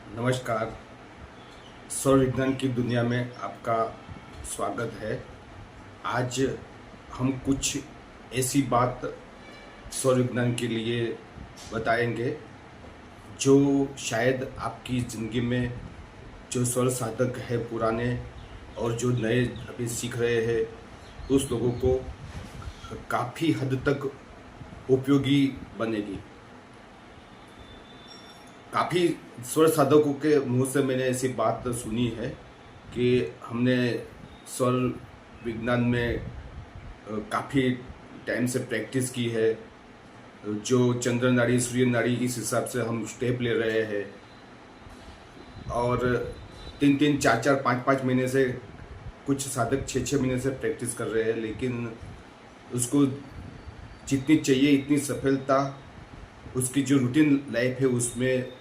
नमस्कार। सौर विज्ञान की दुनिया में आपका स्वागत है। आज हम कुछ ऐसी बात सौर विज्ञान के लिए बताएंगे जो शायद आपकी ज़िंदगी में जो सौर साधक है पुराने और जो नए अभी सीख रहे हैं उस लोगों को काफ़ी हद तक उपयोगी बनेगी। काफ़ी स्वर साधकों के मुंह से मैंने ऐसी बात सुनी है कि हमने स्वर विज्ञान में काफ़ी टाइम से प्रैक्टिस की है। जो चंद्र नाड़ी सूर्य नाड़ी इस हिसाब से हम स्टेप ले रहे हैं और 3-3, 4-4, 5-5 महीने से कुछ साधक 6-6 महीने से प्रैक्टिस कर रहे हैं, लेकिन उसको जितनी चाहिए इतनी सफलता उसकी जो रूटीन लाइफ है उसमें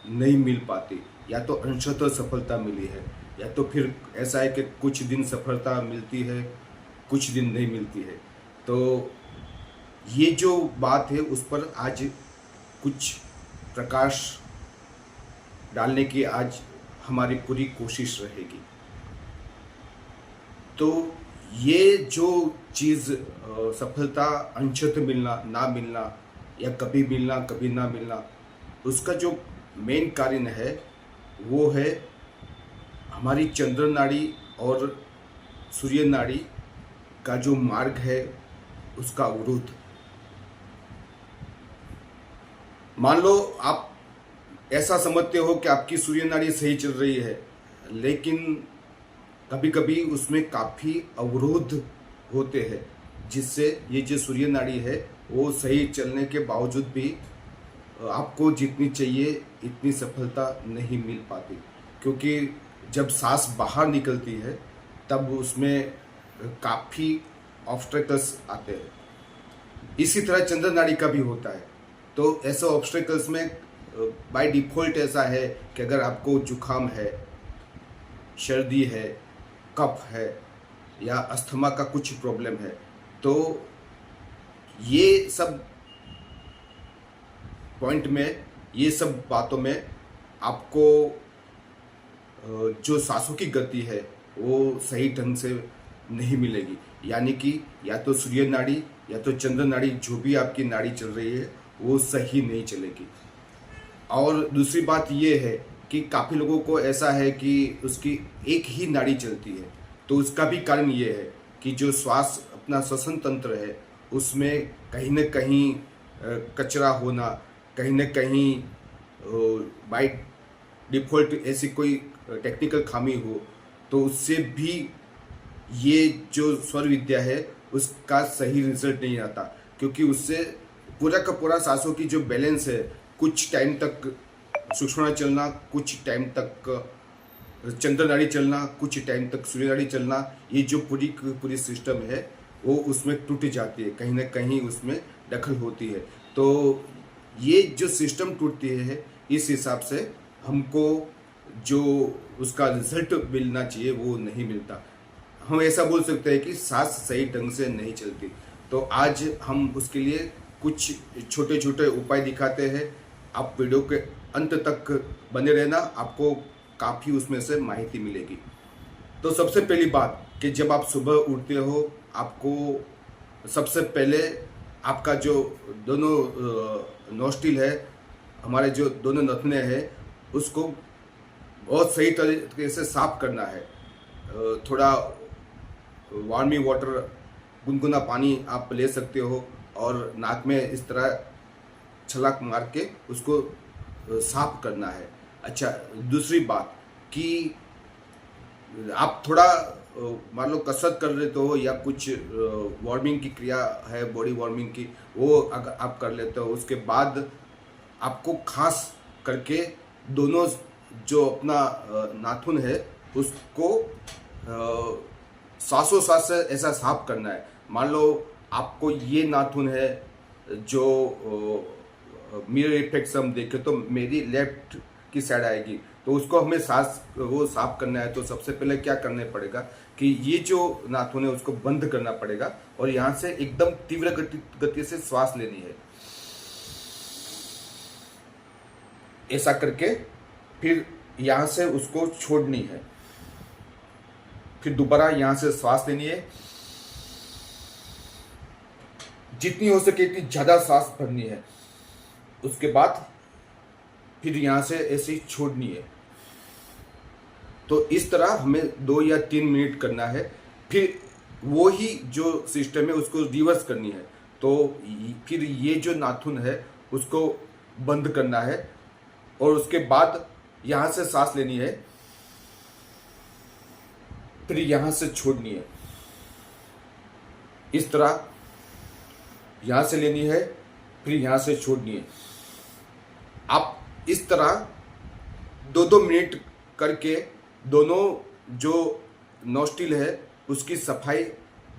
नहीं मिल पाती। या तो अंशतः सफलता मिली है या तो फिर ऐसा है कि कुछ दिन सफलता मिलती है, कुछ दिन नहीं मिलती है। तो ये जो बात है उस पर आज कुछ प्रकाश डालने की आज हमारी पूरी कोशिश रहेगी। तो ये जो चीज़ सफलता अंशतः मिलना ना मिलना या कभी मिलना कभी ना मिलना, उसका जो मेन कारण है वो है हमारी चंद्र नाड़ी और सूर्य नाड़ी का जो मार्ग है उसका अवरोध। मान लो आप ऐसा समझते हो कि आपकी सूर्य नाड़ी सही चल रही है, लेकिन कभी कभी उसमें काफ़ी अवरोध होते हैं जिससे ये जो सूर्य नाड़ी है वो सही चलने के बावजूद भी आपको जितनी चाहिए इतनी सफलता नहीं मिल पाती। क्योंकि जब सांस बाहर निकलती है तब उसमें काफ़ी ऑब्स्टेकल्स आते हैं। इसी तरह चंद्र नाड़ी का भी होता है। तो ऐसे ऑब्स्टेकल्स में बाय डिफ़ॉल्ट ऐसा है कि अगर आपको जुखाम है, सर्दी है, कफ है या अस्थमा का कुछ प्रॉब्लम है, तो ये सब पॉइंट में, ये सब बातों में आपको जो सांसों की गति है वो सही ढंग से नहीं मिलेगी। यानी कि या तो सूर्य नाड़ी या तो चंद्र नाड़ी, जो भी आपकी नाड़ी चल रही है वो सही नहीं चलेगी। और दूसरी बात ये है कि काफ़ी लोगों को ऐसा है कि उसकी एक ही नाड़ी चलती है। तो उसका भी कारण ये है कि जो श्वास अपना श्वसन तंत्र है उसमें कहीं न कहीं कचरा होना, कहीं न कहीं बाय डिफ़ॉल्ट ऐसी कोई टेक्निकल खामी हो, तो उससे भी ये जो स्वर विद्या है उसका सही रिजल्ट नहीं आता। क्योंकि उससे पूरा का पूरा सांसों की जो बैलेंस है, कुछ टाइम तक सुषुम्ना चलना, कुछ टाइम तक चंद्र नाड़ी चलना, कुछ टाइम तक सूर्य नाड़ी चलना, ये जो पूरी सिस्टम है वो उसमें टूट जाती है, कहीं ना कहीं उसमें दखल होती है। तो ये जो सिस्टम टूटती है इस हिसाब से हमको जो उसका रिजल्ट मिलना चाहिए वो नहीं मिलता। हम ऐसा बोल सकते हैं कि सांस सही ढंग से नहीं चलती। तो आज हम उसके लिए कुछ छोटे छोटे उपाय दिखाते हैं। आप वीडियो के अंत तक बने रहना, आपको काफ़ी उसमें से माहिती मिलेगी। तो सबसे पहली बात कि जब आप सुबह उठते हो, आपको सबसे पहले आपका जो दोनों नोस्टिल है, हमारे जो दोनों नथने हैं, उसको बहुत सही तरीके से साफ करना है। थोड़ा वार्मी वाटर, गुनगुना पानी आप ले सकते हो और नाक में इस तरह छलाक मार के उसको साफ करना है। अच्छा, दूसरी बात कि आप थोड़ा मान लो कसरत कर लेते हो या कुछ वार्मिंग की क्रिया है, बॉडी वार्मिंग की, वो अगर आप कर लेते हो, उसके बाद आपको खास करके दोनों जो अपना नाखून है उसको सांसों सांस से ऐसा साफ करना है। मान लो आपको ये नाखून है जो मिरर इफेक्ट से हम देखें तो मेरी लेफ्ट की साइड आएगी, तो उसको हमें सांस वो साफ करना है। तो सबसे पहले क्या करना पड़ेगा कि ये जो नाखून है उसको बंद करना पड़ेगा और यहाँ से एकदम तीव्र गति से श्वास लेनी है। ऐसा करके फिर यहाँ से उसको छोड़नी है, फिर दोबारा यहाँ से सांस लेनी है, जितनी हो सके इतनी ज़्यादा सांस भरनी है। उसके बाद फिर यहाँ से ऐसे ही छोड़नी है। तो इस तरह हमें 2 या 3 मिनट करना है। फिर वो ही जो सिस्टम है उसको रिवर्स करनी है। तो फिर ये जो नाखून है उसको बंद करना है और उसके बाद यहाँ से सांस लेनी है, फिर यहाँ से छोड़नी है। इस तरह यहाँ से लेनी है, फिर यहाँ से छोड़नी है। आप इस तरह 2-2 मिनट करके दोनों जो नोस्ट्रिल है उसकी सफाई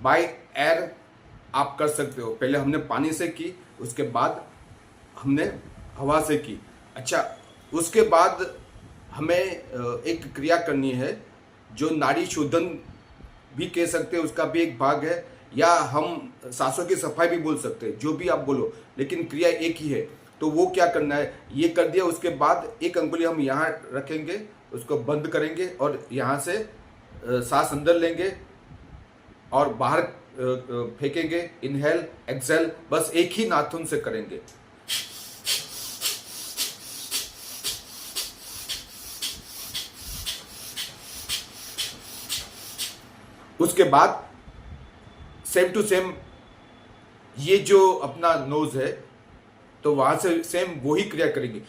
बाय एयर आप कर सकते हो। पहले हमने पानी से की, उसके बाद हमने हवा से की। अच्छा, उसके बाद हमें एक क्रिया करनी है जो नाड़ी शोधन भी कह सकते हैं, उसका भी एक भाग है, या हम सांसों की सफाई भी बोल सकते हैं, जो भी आप बोलो, लेकिन क्रिया एक ही है। तो वो क्या करना है, ये कर दिया, उसके बाद एक अंगुली हम यहाँ रखेंगे, उसको बंद करेंगे और यहाँ से सांस अंदर लेंगे और बाहर फेंकेंगे। इनहेल एक्सहेल बस एक ही नाखून से करेंगे। उसके बाद सेम टू सेम ये जो अपना नोज है तो वहां से सेम वही क्रिया करेंगे।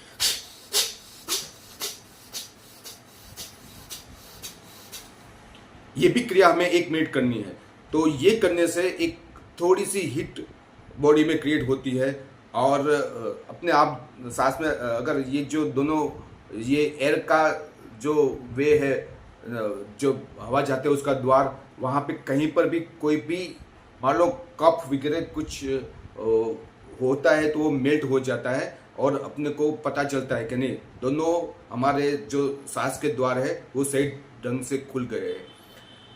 ये भी क्रिया हमें 1 मिनट करनी है। तो ये करने से एक थोड़ी सी हीट बॉडी में क्रिएट होती है और अपने आप सांस में अगर ये जो दोनों ये एयर का जो वे है, जो हवा जाते है उसका द्वार, वहाँ पे कहीं पर भी कोई भी मान लो कफ वगैरह कुछ होता है तो वो मेल्ट हो जाता है और अपने को पता चलता है कि नहीं, दोनों हमारे जो सांस के द्वार है वो सही ढंग से खुल गए हैं।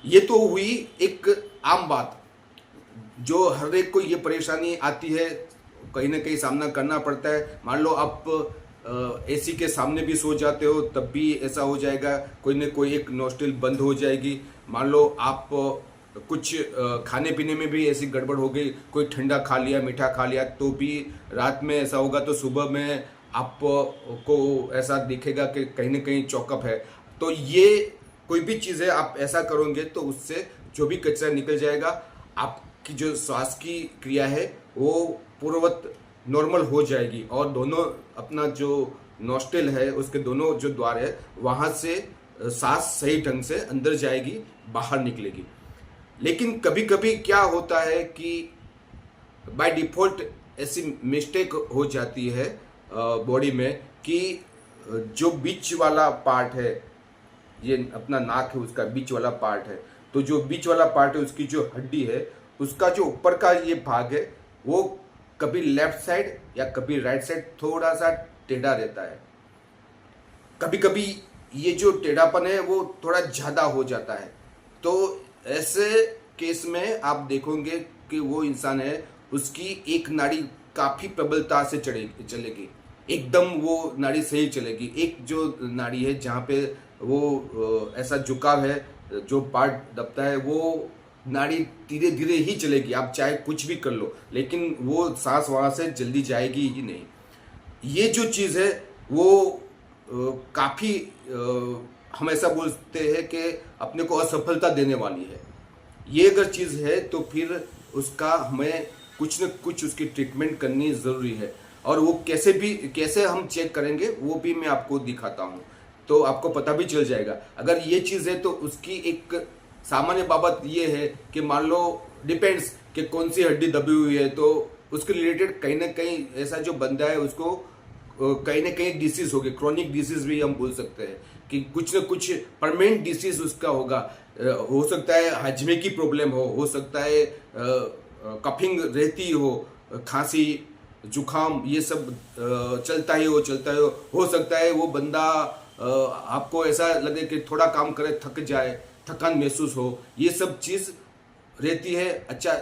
ये तो हुई एक आम बात जो हर एक को ये परेशानी आती है, कहीं ना कहीं सामना करना पड़ता है। मान लो आप एसी के सामने भी सो जाते हो तब भी ऐसा हो जाएगा, कोई ना कोई एक नोस्ट्रिल बंद हो जाएगी। मान लो आप कुछ खाने पीने में भी ऐसी गड़बड़ हो गई, कोई ठंडा खा लिया, मीठा खा लिया, तो भी रात में ऐसा होगा तो सुबह में आपको ऐसा दिखेगा कि कहीं ना कहीं चौकअप है। तो ये कोई भी चीज़ है आप ऐसा करोगे तो उससे जो भी कचरा निकल जाएगा, आपकी जो श्वास की क्रिया है वो पूर्ववत नॉर्मल हो जाएगी और दोनों अपना जो नोस्ट्रिल है उसके दोनों जो द्वार है वहाँ से सांस सही ढंग से अंदर जाएगी, बाहर निकलेगी। लेकिन कभी कभी क्या होता है कि बाय डिफ़ॉल्ट ऐसी मिस्टेक हो जाती है बॉडी में कि जो बीच वाला पार्ट है, ये अपना नाक है उसका बीच वाला पार्ट है, तो जो बीच वाला पार्ट है उसकी जो हड्डी है उसका जो ऊपर का ये भाग है वो कभी लेफ्ट साइड या कभी राइट साइड थोड़ा सा टेढ़ा रहता है। कभी कभी ये जो टेढ़ापन है वो थोड़ा ज़्यादा हो जाता है। तो ऐसे केस में आप देखोगे कि वो इंसान है उसकी एक नाड़ी काफ़ी प्रबलता से चलेगी, एकदम वो नाड़ी सही चलेगी। एक जो नाड़ी है जहाँ पे वो ऐसा झुकाव है, जो पार्ट दबता है, वो नाड़ी धीरे धीरे ही चलेगी, आप चाहे कुछ भी कर लो, लेकिन वो सांस वहाँ से जल्दी जाएगी ही नहीं। ये जो चीज़ है वो काफ़ी हम ऐसा बोलते हैं कि अपने को असफलता देने वाली है। ये अगर चीज़ है तो फिर उसका हमें कुछ न कुछ उसकी ट्रीटमेंट करनी ज़रूरी है। और वो कैसे हम चेक करेंगे वो भी मैं आपको दिखाता हूँ, तो आपको पता भी चल जाएगा। अगर ये चीज़ है तो उसकी एक सामान्य बाबत ये है कि मान लो डिपेंड्स कि कौन सी हड्डी दबी हुई है, तो उसके रिलेटेड कहीं ना कहीं ऐसा जो बंदा है उसको कहीं ना कहीं डिसीज होगी, क्रॉनिक डिसीज भी हम बोल सकते हैं कि कुछ न कुछ परमानेंट डिसीज उसका होगा। हो सकता है हजमे की प्रॉब्लम हो सकता है कफिंग रहती हो, खांसी जुखाम ये सब चलता ही हो सकता है वो बंदा आपको ऐसा लगे कि थोड़ा काम करे थक जाए, थकान महसूस हो, ये सब चीज़ रहती है। अच्छा,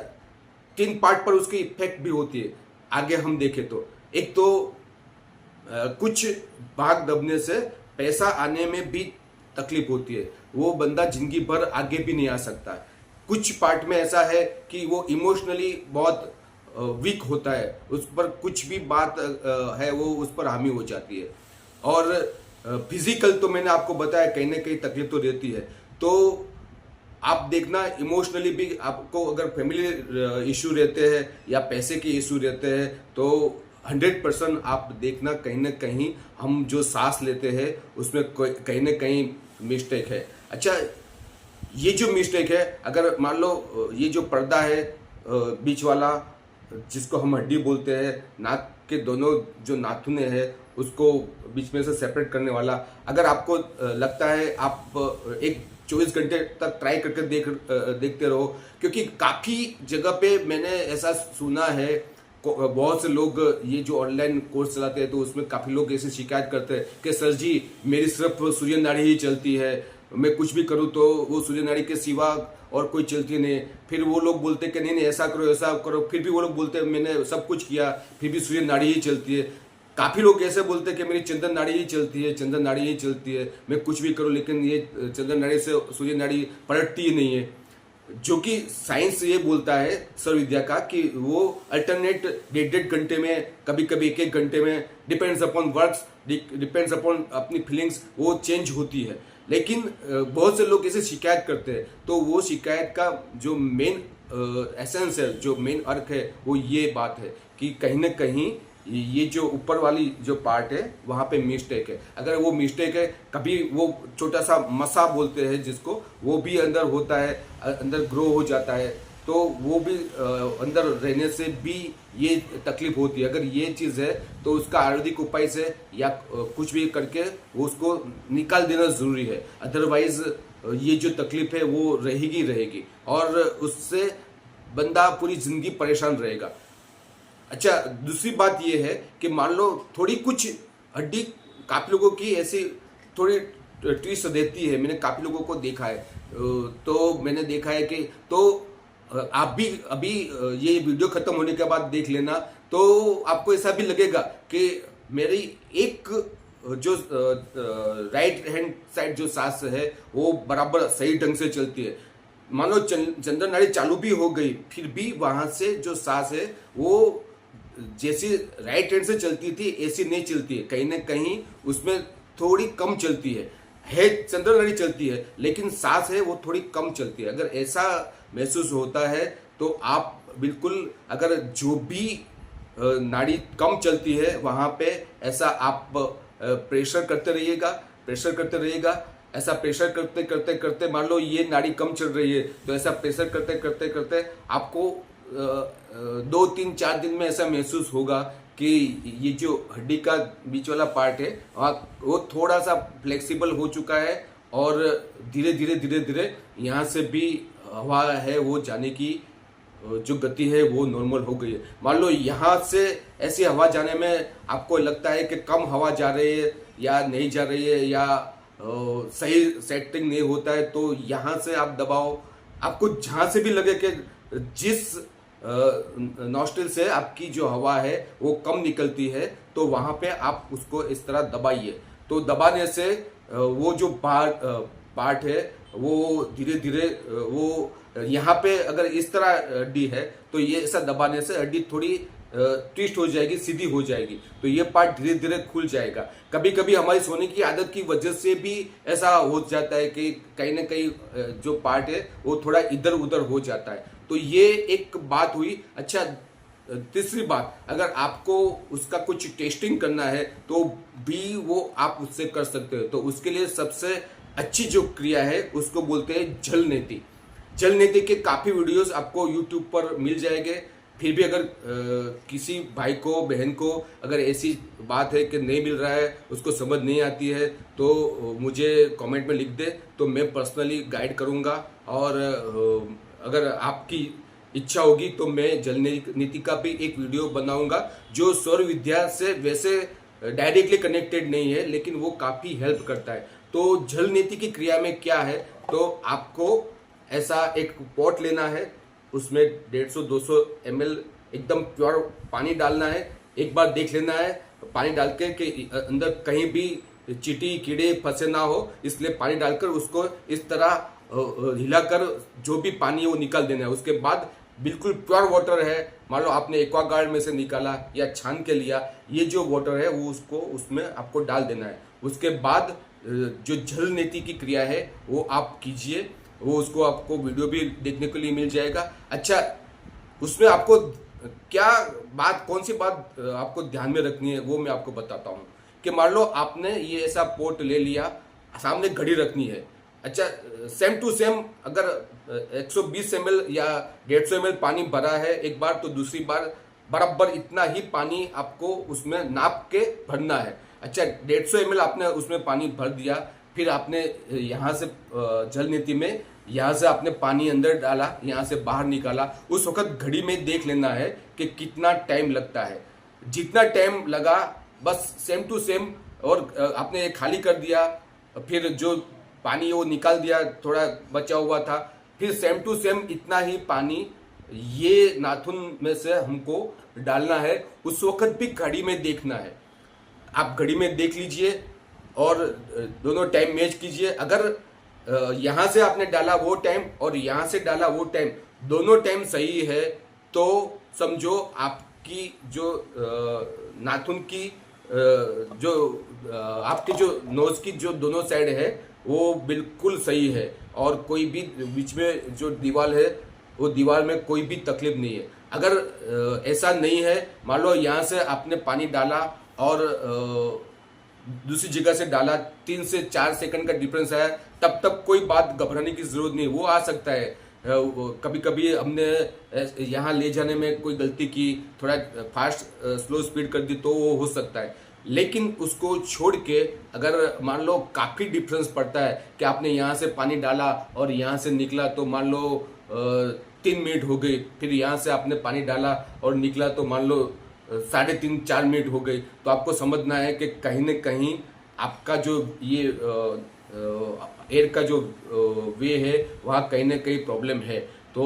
3 पार्ट पर उसकी इफेक्ट भी होती है। आगे हम देखें तो एक तो कुछ भाग दबने से पैसा आने में भी तकलीफ होती है, वो बंदा जिंदगी भर आगे भी नहीं आ सकता। कुछ पार्ट में ऐसा है कि वो इमोशनली बहुत वीक होता है, उस पर कुछ भी बात है वो उस पर हावी हो जाती है। और फिजिकल तो मैंने आपको बताया कहीं ना कहीं तकलीफ तो रहती है। तो आप देखना इमोशनली भी आपको अगर फैमिली इशू रहते हैं या पैसे के इशू रहते हैं तो 100% आप देखना कहीं ना कहीं हम जो सांस लेते हैं उसमें कहीं ना कहीं मिस्टेक है। अच्छा, ये जो मिस्टेक है, अगर मान लो ये जो पर्दा है बीच वाला जिसको हम हड्डी बोलते हैं, नाक के दोनों जो नाखून है उसको बीच में से सेपरेट करने वाला, अगर आपको लगता है आप एक 24 घंटे तक ट्राई करके देखते रहो, क्योंकि काफ़ी जगह पे मैंने ऐसा सुना है, बहुत से लोग ये जो ऑनलाइन कोर्स चलाते हैं तो उसमें काफ़ी लोग ऐसे शिकायत करते हैं कि सर जी मेरी सिर्फ सूर्य नाड़ी ही चलती है, मैं कुछ भी करूँ तो वो सूर्य नाड़ी के सिवा और कोई चलती नहीं। फिर वो लोग बोलते हैं कि नहीं नहीं ऐसा करो ऐसा करो, फिर भी वो लोग बोलते हैं मैंने सब कुछ किया फिर भी सूर्य नाड़ी ही चलती है। काफ़ी लोग ऐसे बोलते हैं कि मेरी चंद्र नाड़ी ही चलती है, चंद्र नाड़ी ही चलती है, मैं कुछ भी करूँ लेकिन ये चंद्र नाड़ी से सूर्य नाड़ी पलटती ही नहीं है। जो कि साइंस ये बोलता है सर विद्या का कि वो अल्टरनेट 1.5 घंटे में, कभी कभी 1 घंटे में, depends upon works, depends upon अपनी फीलिंग्स, वो चेंज होती है। लेकिन बहुत से लोग ऐसे शिकायत करते हैं, तो वो शिकायत का जो मेन एसेंस है, जो मेन अर्थ है वो ये बात है कि कहीं ना कहीं ये जो ऊपर वाली जो पार्ट है वहाँ पे मिस्टेक है। अगर वो मिस्टेक है, कभी वो छोटा सा मसा बोलते हैं जिसको, वो भी अंदर होता है, अंदर ग्रो हो जाता है, तो वो भी अंदर रहने से भी ये तकलीफ होती है। अगर ये चीज़ है तो उसका आयुर्वेदिक उपाय से या कुछ भी करके वो उसको निकाल देना ज़रूरी है, अदरवाइज ये जो तकलीफ है वो रहेगी रहेगी और उससे बंदा पूरी ज़िंदगी परेशान रहेगा। अच्छा, दूसरी बात ये है कि मान लो थोड़ी कुछ हड्डी काफ़ी लोगों की ऐसी थोड़ी ट्विस्ट देती है, मैंने काफ़ी लोगों को देखा है। तो मैंने देखा है कि तो आप भी अभी ये वीडियो खत्म होने के बाद देख लेना, तो आपको ऐसा भी लगेगा कि मेरी एक जो राइट हैंड साइड जो सांस है वो बराबर सही ढंग से चलती है। मानो चंद्र नाड़ी चालू भी हो गई फिर भी वहां से जो सांस है वो जैसी राइट हैंड से चलती थी ऐसी नहीं चलती है, कहीं ना कहीं उसमें थोड़ी कम चलती है चंद्र नाड़ी चलती है लेकिन सांस है वो थोड़ी कम चलती है। अगर ऐसा महसूस होता है तो आप बिल्कुल, अगर जो भी नाड़ी कम चलती है वहाँ पे ऐसा आप प्रेशर करते रहिएगा। ऐसा प्रेशर करते करते करते मान लो ये नाड़ी कम चल रही है तो ऐसा प्रेशर करते करते करते आपको 2-3-4 दिन में ऐसा महसूस होगा कि ये जो हड्डी का बीच वाला पार्ट है वो थोड़ा सा फ्लेक्सिबल हो चुका है और धीरे धीरे यहाँ से भी हवा है वो जाने की जो गति है वो नॉर्मल हो गई है। मान लो यहाँ से ऐसी हवा जाने में आपको लगता है कि कम हवा जा रही है या नहीं जा रही है या सही सेटिंग नहीं होता है, तो यहाँ से आप दबाओ, आपको जहाँ से भी लगे कि जिस नॉस्ट्रिल से आपकी जो हवा है वो कम निकलती है तो वहाँ पे आप उसको इस तरह दबाइए। तो दबाने से वो जो पार्ट है वो धीरे धीरे वो यहाँ पे अगर इस तरह हड्डी है तो ये ऐसा दबाने से हड्डी थोड़ी ट्विस्ट हो जाएगी, सीधी हो जाएगी, तो ये पार्ट धीरे धीरे खुल जाएगा। कभी कभी हमारी सोने की आदत की वजह से भी ऐसा हो जाता है कि कहीं ना कहीं जो पार्ट है वो थोड़ा इधर उधर हो जाता है, तो ये एक बात हुई। अच्छा, तीसरी बात, अगर आपको उसका कुछ टेस्टिंग करना है तो भी वो आप उससे कर सकते हो। तो उसके लिए सबसे अच्छी जो क्रिया है उसको बोलते हैं जल नीति। जल नीति के काफ़ी वीडियोस आपको यूट्यूब पर मिल जाएंगे। फिर भी अगर किसी भाई को बहन को अगर ऐसी बात है कि नहीं मिल रहा है, उसको समझ नहीं आती है, तो मुझे कमेंट में लिख दे, तो मैं पर्सनली गाइड करूँगा। और अगर आपकी इच्छा होगी तो मैं जल नीति का भी एक वीडियो बनाऊंगा जो सौर विद्या से वैसे डायरेक्टली कनेक्टेड नहीं है लेकिन वो काफ़ी हेल्प करता है। तो जल नीति की क्रिया में क्या है, तो आपको ऐसा एक पॉट लेना है, उसमें 150-200 ml एकदम प्योर पानी डालना है। एक बार देख लेना है पानी डाल के कि अंदर कहीं भी चींटी कीड़े फंसे ना हो, इसलिए पानी डालकर उसको इस तरह हिलाकर जो भी पानी है वो निकाल देना है। उसके बाद बिल्कुल प्योर वाटर है, मान लो आपने एक्वागार्ड में से निकाला या छान के लिया, ये जो वाटर है वो उसको उसमें आपको डाल देना है। उसके बाद जो जल नीति की क्रिया है वो आप कीजिए, वो उसको आपको वीडियो भी देखने के लिए मिल जाएगा। अच्छा, उसमें आपको क्या बात, कौन सी बात आपको ध्यान में रखनी है वो मैं आपको बताता हूँ। कि मान लो आपने ये ऐसा पोट ले लिया, सामने घड़ी रखनी है। अच्छा, सेम टू सेम अगर 120 ml या 150 ml पानी भरा है एक बार, तो दूसरी बार बराबर इतना ही पानी आपको उसमें नाप के भरना है। अच्छा, 150 ml आपने उसमें पानी भर दिया, फिर आपने यहाँ से जल नीति में यहाँ से आपने पानी अंदर डाला, यहाँ से बाहर निकाला, उस वक्त घड़ी में देख लेना है कि कितना टाइम लगता है। जितना टाइम लगा बस सेम टू सेम, और आपने ये खाली कर दिया, फिर जो पानी वो निकाल दिया, थोड़ा बचा हुआ था, फिर सेम टू सेम इतना ही पानी ये नाखून में से हमको डालना है। उस वक्त भी घड़ी में देखना है। आप घड़ी में देख लीजिए और दोनों टाइम मैच कीजिए। अगर यहाँ से आपने डाला वो टाइम और यहाँ से डाला वो टाइम, दोनों टाइम सही है, तो समझो आपकी जो नाखून की जो आपके जो नोज की जो दोनों साइड है वो बिल्कुल सही है, और कोई भी बीच में जो दीवार है वो दीवार में कोई भी तकलीफ नहीं है। अगर ऐसा नहीं है, मान लो यहाँ से आपने पानी डाला और दूसरी जगह से डाला, 3 से 4 सेकंड का डिफरेंस है, तब कोई बात घबराने की जरूरत नहीं। वो आ सकता है, कभी कभी हमने यहाँ ले जाने में कोई गलती की, थोड़ा फास्ट स्लो स्पीड कर दी, तो वो हो सकता है। लेकिन उसको छोड़ के अगर मान लो काफ़ी डिफरेंस पड़ता है कि आपने यहाँ से पानी डाला और यहाँ से निकला, तो मान लो 3 मिनट हो गई, फिर यहाँ से आपने पानी डाला और निकला तो मान लो 3.5-4 मिनट हो गई, तो आपको समझना है कि कहीं न कहीं आपका जो ये एयर का जो वे है वहाँ कहीं ना कहीं प्रॉब्लम है। तो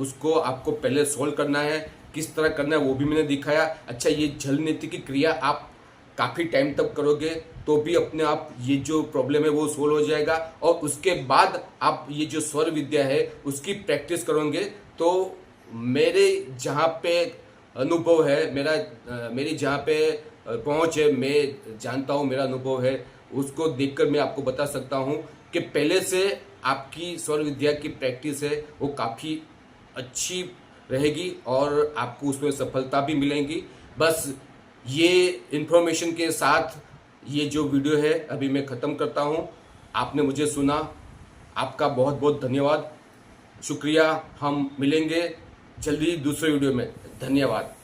उसको आपको पहले सॉल्व करना है। किस तरह करना है वो भी मैंने दिखाया। अच्छा, ये जल नीति की क्रिया आप काफ़ी टाइम तक करोगे तो भी अपने आप ये जो प्रॉब्लम है वो सोल्व हो जाएगा, और उसके बाद आप ये जो स्वर विद्या है उसकी प्रैक्टिस करोगे तो मेरे जहाँ पे अनुभव है, मेरी जहाँ पे पहुँच है, मैं जानता हूँ, मेरा अनुभव है, उसको देखकर मैं आपको बता सकता हूँ कि पहले से आपकी स्वर विद्या की प्रैक्टिस है वो काफ़ी अच्छी रहेगी और आपको उसमें सफलता भी मिलेगी। बस ये इन्फॉर्मेशन के साथ ये जो वीडियो है अभी मैं ख़त्म करता हूँ। आपने मुझे सुना, आपका बहुत बहुत धन्यवाद, शुक्रिया। हम मिलेंगे जल्दी दूसरे वीडियो में। धन्यवाद।